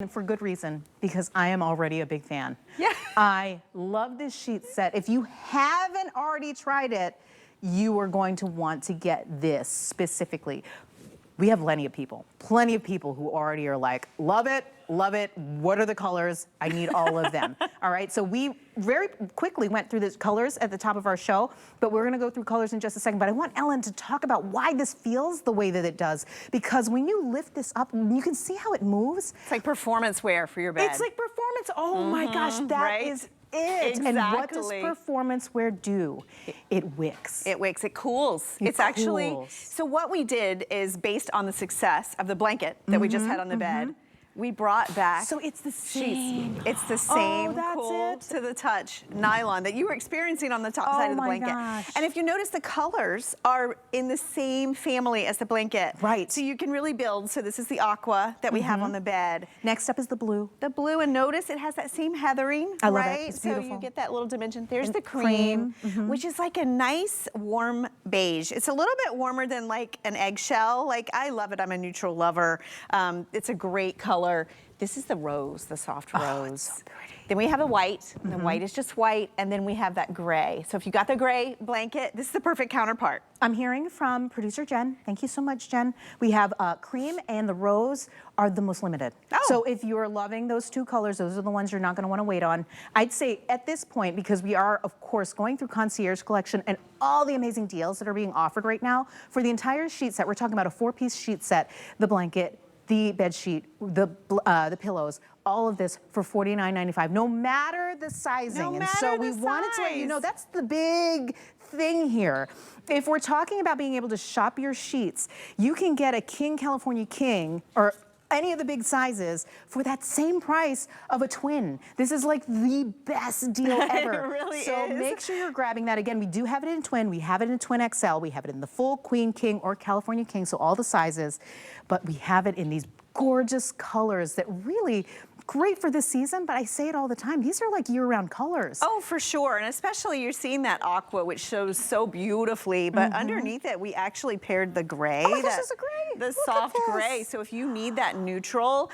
And for good reason, because I am already a big fan. Yeah. I love this sheet set. If you haven't already tried it, you are going to want to get this specifically. We have plenty of people who already are like, love it, what are the colors? I need all of them. All right, so we very quickly went through the colors at the top of our show, but we're gonna go through colors in just a second. But I want Ellen to talk about why this feels the way that it does, because when you lift this up, you can see how it moves. It's like performance wear for your bed. It's like performance, oh my gosh, that is it. Exactly. And what does performance wear do? It wicks. It wicks, it cools. It's actually, so what we did is based on the success of the blanket that we just had on the bed, we brought back so it's the same. sheets. It's the same cool to the touch nylon that you were experiencing on the top side of the blanket. Gosh. And if you notice, the colors are in the same family as the blanket. Right. So you can really build. So this is the aqua that we have on the bed. Next up is the blue. The blue, and notice it has that same heathering, I love right? it. It's beautiful. So you get that little dimension. There's the cream, which is like a nice warm beige. It's a little bit warmer than like an eggshell. Like, I love it. I'm a neutral lover. It's a great color. This is the rose, the soft rose. It's so pretty. Then we have the white, and the white is just white, and then we have that gray. So if you got the gray blanket, this is the perfect counterpart. I'm hearing from producer Jen. Thank you so much, Jen. We have cream and the rose are the most limited. Oh. So if you're loving those two colors, those are the ones you're not gonna wanna wait on. I'd say at this point, because we are, of course, going through Concierge collection and all the amazing deals that are being offered right now, for the entire sheet set, we're talking about a 4-piece sheet set, the blanket, the bed sheet, the pillows, all of this for $49.95, no matter the sizing. No and matter so we the wanted to let you size. know that's the big thing here. If we're talking about being able to shop your sheets, you can get a King California King or any of the big sizes for that same price of a twin. This is like the best deal ever. It really so is. make sure you're grabbing that. Again, we do have it in twin. We have it in twin XL. We have it in the full Queen King or California King, so all the sizes. But we have it in these gorgeous colors that really great for this season, but I say it all the time. These are like year-round colors. Oh, for sure, and especially you're seeing that aqua, which shows so beautifully, but underneath it, we actually paired the gray. Oh my gosh, this is great. The Look soft at this. gray, so if you need that neutral,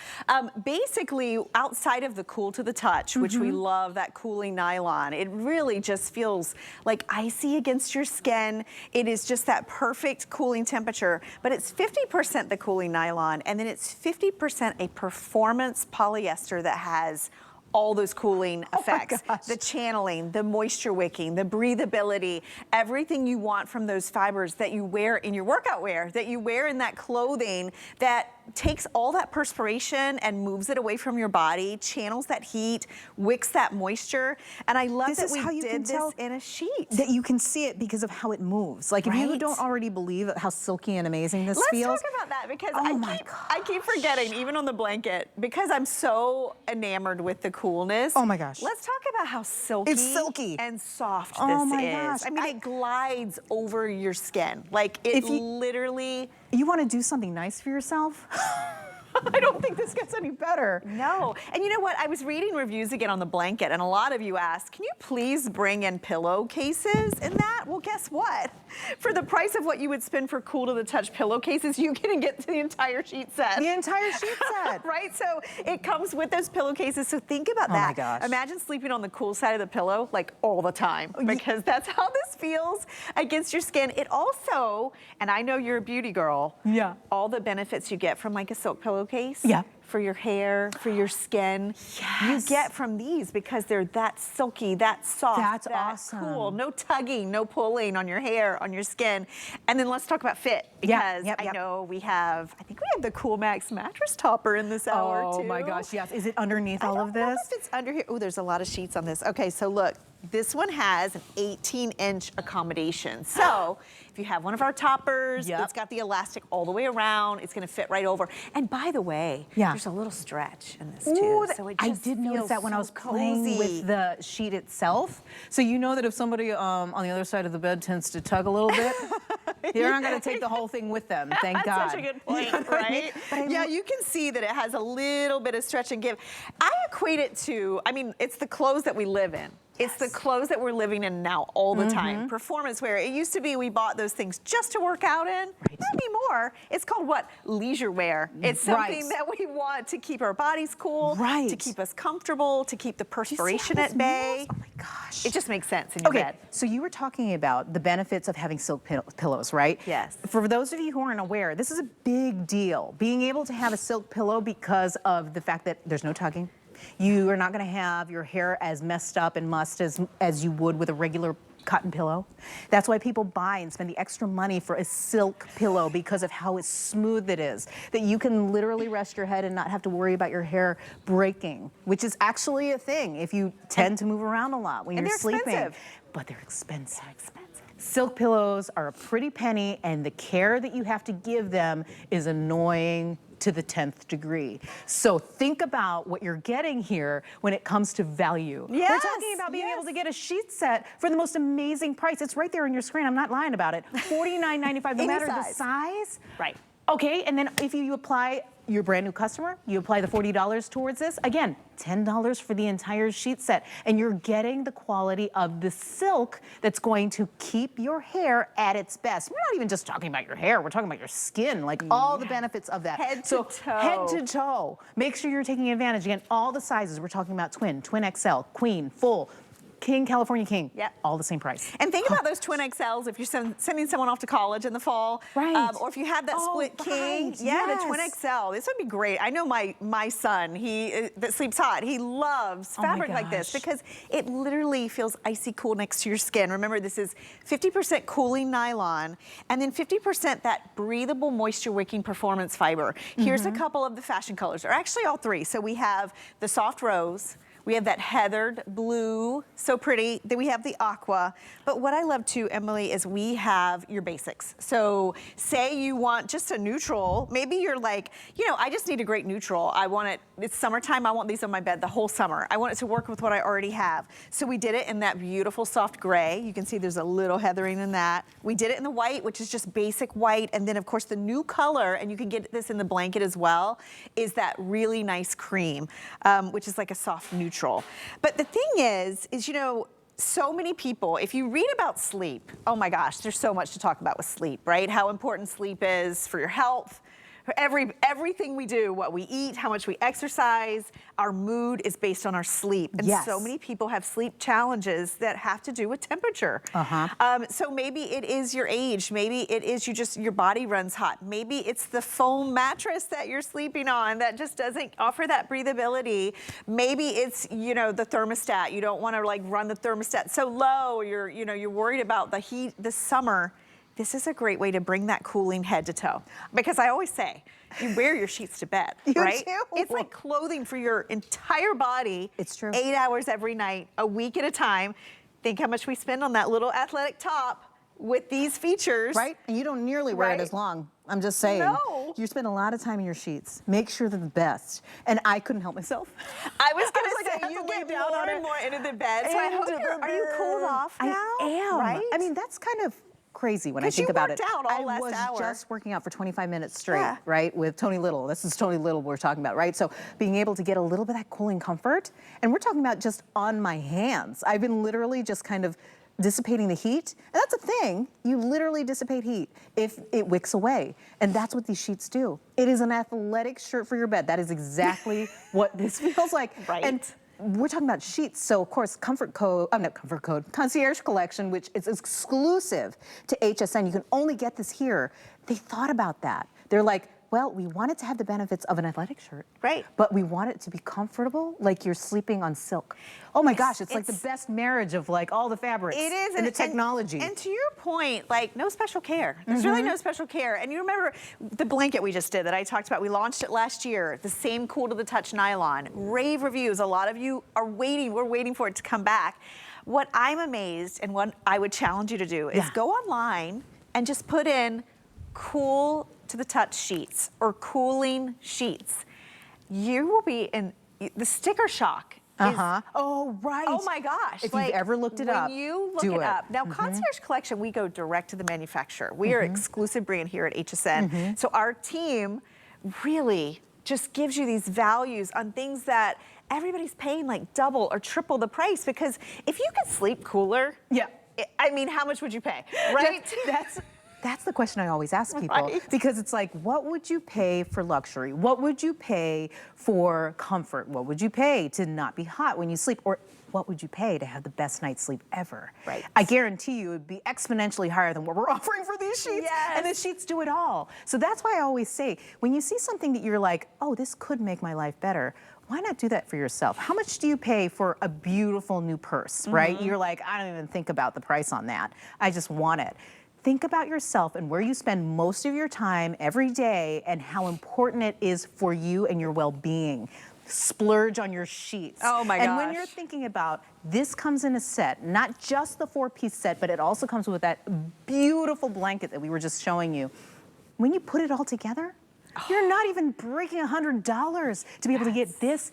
basically outside of the cool to the touch, which we love, that cooling nylon, it really just feels like icy against your skin. It is just that perfect cooling temperature, but it's 50% the cooling nylon, and then it's 50% a performance polyester that has all those cooling effects, the channeling, the moisture wicking, the breathability, everything you want from those fibers that you wear in your workout wear, that you wear in that clothing, that takes all that perspiration and moves it away from your body, channels that heat, wicks that moisture. And I love that we did this in a sheet. That you can see it because of how it moves. Like if you don't already believe how silky and amazing this feels. Let's talk about that, because I keep forgetting, even on the blanket, because I'm so enamored with the coolness. Oh my gosh. Let's talk about how silky and soft this is. I mean, it glides over your skin. Like it literally. You want to do something nice for yourself? I don't think this gets any better. No. And you know what? I was reading reviews again on the blanket, and a lot of you asked, can you please bring in pillowcases in that? Well, guess what? For the price of what you would spend for cool to the touch pillowcases, you can get the entire sheet set. The entire sheet set. Right? So it comes with those pillowcases. So think about that. Oh my gosh. Imagine sleeping on the cool side of the pillow like all the time, because that's how this feels against your skin. It also, and I know you're a beauty girl. Yeah. All the benefits you get from like a silk pillowcase. Yeah. For your hair, for your skin. You get from these because they're that silky, that soft, that's that awesome. Cool. No tugging, no pulling on your hair, on your skin. And then let's talk about fit, because I know we have, I think we have the Cool Max mattress topper in this hour too. Oh my gosh, yes. Is it underneath all of this? I don't know if it's under here. Oh, there's a lot of sheets on this. Okay, so look. This one has an 18-inch accommodation. So if you have one of our toppers, it's got the elastic all the way around. It's going to fit right over. And by the way, there's a little stretch in this too. So it just I did notice that when I was playing with the sheet itself. So you know that if somebody on the other side of the bed tends to tug a little bit, they're not going to take the whole thing with them. Thank God. That's such a good point, right? Yeah, you can see that it has a little bit of stretch and give. I equate it to, I mean, it's the clothes that we live in. It's the clothes that we're living in now all the time. Performance wear. It used to be we bought those things just to work out in. Not anymore. It's called what? Leisure wear. It's something that we want to keep our bodies cool, to keep us comfortable, to keep the perspiration at bay. Oh my gosh. It just makes sense in your bed. So you were talking about the benefits of having silk pillows, right? Yes. For those of you who aren't aware, this is a big deal. Being able to have a silk pillow because of the fact that there's no tugging. You are not going to have your hair as messed up and mussed as you would with a regular cotton pillow. That's why people buy and spend the extra money for a silk pillow, because of how smooth it is. That you can literally rest your head and not have to worry about your hair breaking, which is actually a thing if you tend to move around a lot when you're sleeping. Expensive. But they're expensive. Silk pillows are a pretty penny, and the care that you have to give them is annoying to the 10th degree. So think about what you're getting here when it comes to value. Yes, we're talking about being able to get a sheet set for the most amazing price. It's right there on your screen. I'm not lying about it. $49.95, no matter the size. Right. Okay, and then if you apply, you're a brand new customer, you apply the $40 towards this, again, $10 for the entire sheet set, and you're getting the quality of the silk that's going to keep your hair at its best. We're not even just talking about your hair, we're talking about your skin, like all the benefits of that. Head to toe. Head to toe. Make sure you're taking advantage. Again, all the sizes, we're talking about twin, twin XL, queen, full, King, California King, all the same price. And think about those twin XLs if you're sending someone off to college in the fall. Or if you have that split king. The twin XL. This would be great. I know my son, that sleeps hot, he loves fabric like this because it literally feels icy cool next to your skin. Remember, this is 50% cooling nylon and then 50% that breathable moisture wicking performance fiber. Here's a couple of the fashion colors, or actually all three. So we have the soft rose, we have that heathered blue, so pretty. Then we have the aqua. But what I love too, Emily, is we have your basics. So say you want just a neutral. Maybe you're like, you know, I just need a great neutral. I want it, it's summertime, I want these on my bed the whole summer. I want it to work with what I already have. So we did it in that beautiful soft gray. You can see there's a little heathering in that. We did it in the white, which is just basic white. And then of course the new color, and you can get this in the blanket as well, is that really nice cream, which is like a soft neutral. But the thing is, you know, so many people, if you read about sleep, oh my gosh, there's so much to talk about with sleep, right? How important sleep is for your health, for everything we do, what we eat, how much we exercise, our mood is based on our sleep. And so many people have sleep challenges that have to do with temperature. So maybe it is your age. Maybe it is your body runs hot. Maybe it's the foam mattress that you're sleeping on that just doesn't offer that breathability. Maybe it's, you know, the thermostat. You don't want to like run the thermostat so low. You're worried about the heat this summer. This is a great way to bring that cooling head to toe. Because I always say, you wear your sheets to bed, right? It's like clothing for your entire body. It's true. 8 hours every night, a week at a time. Think how much we spend on that little athletic top with these features. Right, and you don't nearly wear it as long. I'm just saying. No. You spend a lot of time in your sheets. Make sure they're the best. And I couldn't help myself. I was going to say, you get down more and more into the bed. So I hope are you cooled off now? I am. Right? I mean, that's kind of crazy when I think about it. Out all I was just working out for 25 minutes straight, right, with Tony Little. This is Tony Little we're talking about, right? So being able to get a little bit of that cooling comfort, and we're talking about just on my hands. I've been literally just kind of dissipating the heat, and that's a thing. You literally dissipate heat if it wicks away, and that's what these sheets do. It is an athletic shirt for your bed. That is exactly what this feels like. Right. And we're talking about sheets, so of course, Concierge Collection, which is exclusive to HSN. You can only get this here. They thought about that. They're like, well, we want it to have the benefits of an athletic shirt, right? But we want it to be comfortable, like you're sleeping on silk. Oh my gosh, it's like the best marriage of like all the fabrics. It is, and the technology. And to your point, like no special care. There's really no special care. And you remember the blanket we just did that I talked about? We launched it last year. The same cool to the touch nylon. Rave reviews. A lot of you are waiting. We're waiting for it to come back. What I'm amazed and what I would challenge you to do is go online and just put in cool to the touch sheets or cooling sheets. You will be in the sticker shock. Oh, right. Oh my gosh. If you've ever looked it up, when you look it up. Now, Concierge Collection, we go direct to the manufacturer. We are exclusive brand here at HSN. So our team really just gives you these values on things that everybody's paying like double or triple the price, because if you could sleep cooler, Yeah. I mean, how much would you pay, right? That's the question I always ask people, Right. because it's like, what would you pay for luxury? What would you pay for comfort? What would you pay to not be hot when you sleep? Or what would you pay to have the best night's sleep ever? Right. I guarantee you it would be exponentially higher than what we're offering for these sheets. Yes. And the sheets do it all. So that's why I always say, when you see something that you're like, oh, this could make my life better, why not do that for yourself? How much do you pay for a beautiful new purse, right? You're like, I don't even think about the price on that. I just want it. Think about yourself and where you spend most of your time every day and how important it is for you and your well-being. Splurge on your sheets. Oh my And when gosh. you're thinking about, this comes in a set, not just the 4-piece set, but it also comes with that beautiful blanket that we were just showing you. When you put it all together, you're not even breaking $100 to be able to get this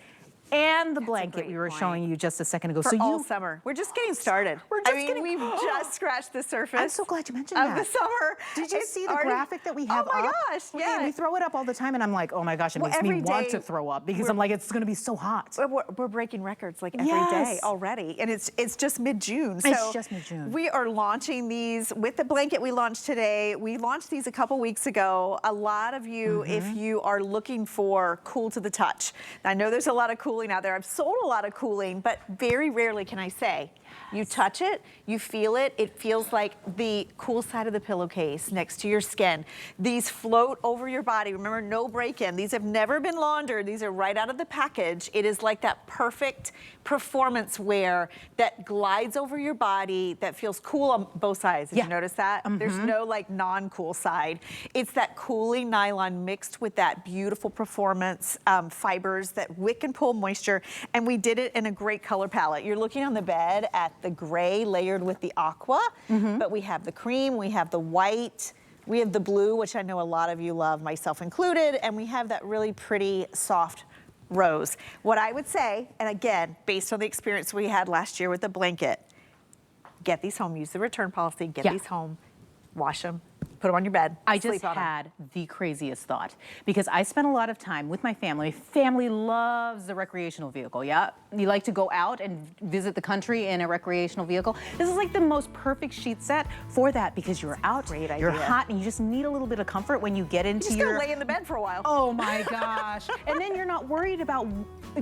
and the blanket great we were point. showing you just a second ago. For So all summer. We're just getting started. We've just scratched the surface. I'm so glad you mentioned of that. the summer. Did you It's see the already- graphic that we have Oh my up? gosh, We- yeah. We throw it up all the time, and I'm like, oh my gosh, it Well, makes me every want day to throw up because we're- I'm like, it's going to be so hot. We're breaking records like every day Yes. already, and it's just mid-June. It's just mid-June. We are launching these with the blanket we launched today. We launched these a couple weeks ago. A lot of you, if you are looking for cool to the touch, I know there's a lot of cooling out there. I've sold a lot of cooling, but very rarely can I say, you touch it, you feel it, it feels like the cool side of the pillowcase next to your skin. These float over your body. Remember, no break-in. These have never been laundered. These are right out of the package. It is like that perfect performance wear that glides over your body, that feels cool on both sides. Did Yeah. you notice that? There's no like non-cool side. It's that cooling nylon mixed with that beautiful performance fibers that wick and pull moisture, and we did it in a great color palette. You're looking on the bed at the gray layered with the aqua, but we have the cream, we have the white, we have the blue, which I know a lot of you love, myself included, and we have that really pretty soft rose. What I would say, and again, based on the experience we had last year with the blanket, get these home, use the return policy, get Yeah. these home, wash them, put them on your bed, I just sleep on 'em. had the craziest thought, because I spent a lot of time with my family. Family loves the recreational vehicle, yeah? You like to go out and visit the country in a recreational vehicle. This is like the most perfect sheet set for that, because you're out, great you're idea. hot, and you just need a little bit of comfort when you get into Just your... gonna lay in the bed for a while. Oh my gosh. And then you're not worried about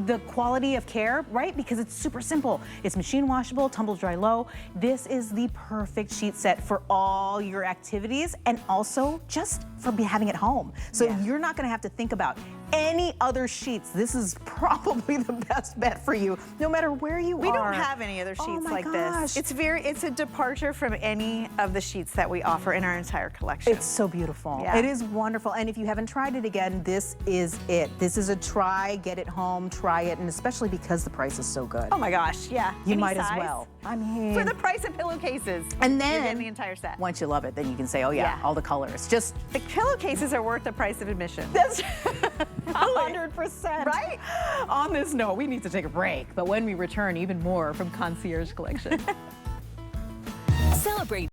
the quality of care, right? Because it's super simple. It's machine washable, tumble dry low. This is the perfect sheet set for all your activities, and also just for having it home. So Yeah. you're not gonna have to think about any other sheets. This is probably the best bet for you, no matter where you We are. don't have any other Oh sheets my like gosh. this. It's a departure from any of the sheets that we offer in our entire collection. It's so beautiful. Yeah. It is wonderful. And if you haven't tried it again, this is it. This is a try, get it home, try it, and especially because the price is so good. Oh my gosh, yeah. You Any might size. as well. I mean, For the price of pillowcases. and then you're getting the entire set. once you love it, then you can say, oh yeah, Yeah. all the colors. Just The pillowcases are worth the price of admission. that's 100%. Right? On this note, we need to take a break, but when we return, even more from Concierge Collection. Celebrate